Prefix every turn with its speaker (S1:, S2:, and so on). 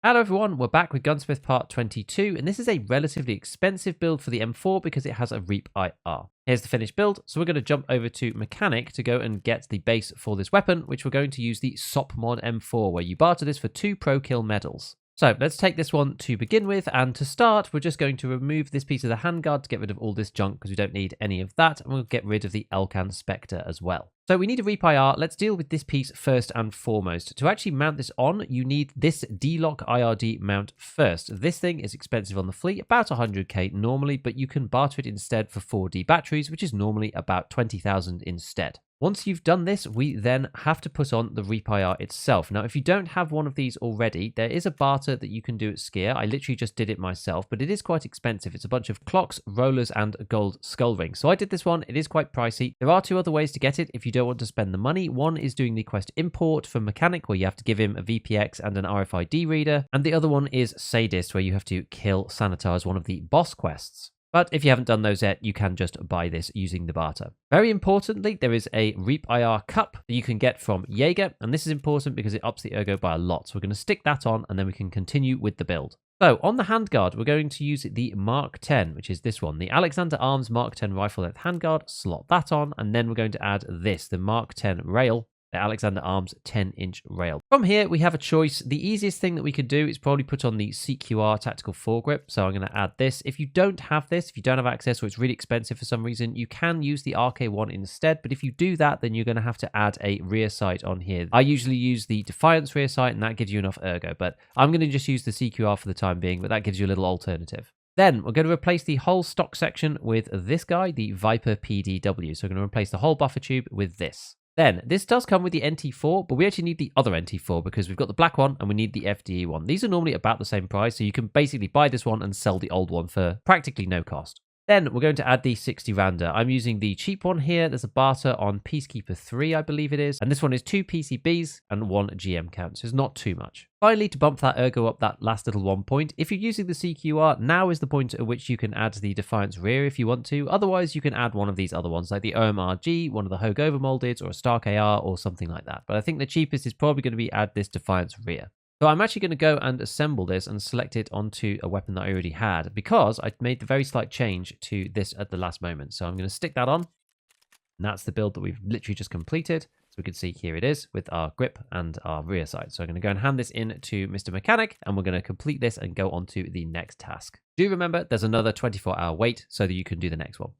S1: Hello everyone, we're back with Gunsmith part 22, and this is a relatively expensive build for the M4 because it has a Reap IR. Here's the finished build, so we're going to jump over to Mechanic to go and get the base for this weapon, which we're going to use the SOP mod M4, where you barter this for 2 pro kill medals. So let's take this one to begin with, and to start, we're just going to remove this piece of the handguard to get rid of all this junk because we don't need any of that, and we'll get rid of the Elcan Spectre as well. So we need a Reap IR. Let's deal with this piece first and foremost. To actually mount this on, you need this D-Lock IRD mount first. This thing is expensive on the fleet, about 100k normally, but you can barter it instead for 4D batteries, which is normally about 20,000 instead. Once you've done this, we then have to put on the Reap IR itself. Now, if you don't have one of these already, there is a barter that you can do at Skier. I literally just did it myself, but it is quite expensive. It's a bunch of clocks, rollers, and a gold skull ring. So I did this one. It is quite pricey. There are 2 other ways to get it if you don't want to spend the money. One is doing the quest import from Mechanic, where you have to give him a VPX and an RFID reader. And the other one is Sadist, where you have to kill Sanitar as one of the boss quests. But if you haven't done those yet, you can just buy this using the barter. Very importantly, there is a Reap IR cup that you can get from Jaeger, and this is important because it ups the ergo by a lot. So we're going to stick that on, and then we can continue with the build. So on the handguard, we're going to use the Mark 10, which is this one, the Alexander Arms Mark 10 rifle length handguard. Slot that on, and then we're going to add this, the Mark 10 rail. The Alexander Arms 10-inch rail. From here, we have a choice. The easiest thing that we could do is probably put on the CQR tactical foregrip. So I'm going to add this. If you don't have this, if you don't have access or it's really expensive for some reason, you can use the RK1 instead. But if you do that, then you're going to have to add a rear sight on here. I usually use the Defiance rear sight, and that gives you enough ergo. But I'm going to just use the CQR for the time being, but that gives you a little alternative. Then we're going to replace the whole stock section with this guy, the Viper PDW. So we're going to replace the whole buffer tube with this. Then, this does come with the NT4, but we actually need the other NT4 because we've got the black one and we need the FDE one. These are normally about the same price, so you can basically buy this one and sell the old one for practically no cost. Then, we're going to add the 60 rounder. I'm using the cheap one here. There's a barter on Peacekeeper 3, I believe it is. And this one is 2 PCBs and 1 GM count, so it's not too much. Finally, to bump that ergo up that last little 1 point, if you're using the CQR, now is the point at which you can add the Defiance rear if you want to. Otherwise, you can add one of these other ones, like the OMRG, one of the Hogue overmolded, or a Stark AR, or something like that. But I think the cheapest is probably going to be add this Defiance rear. So I'm actually going to go and assemble this and select it onto a weapon that I already had because I made the very slight change to this at the last moment. So I'm going to stick that on. And that's the build that we've literally just completed. So we can see here it is with our grip and our rear sight. So I'm going to go and hand this in to Mr. Mechanic, and we're going to complete this and go on to the next task. Do remember there's another 24-hour wait so that you can do the next one.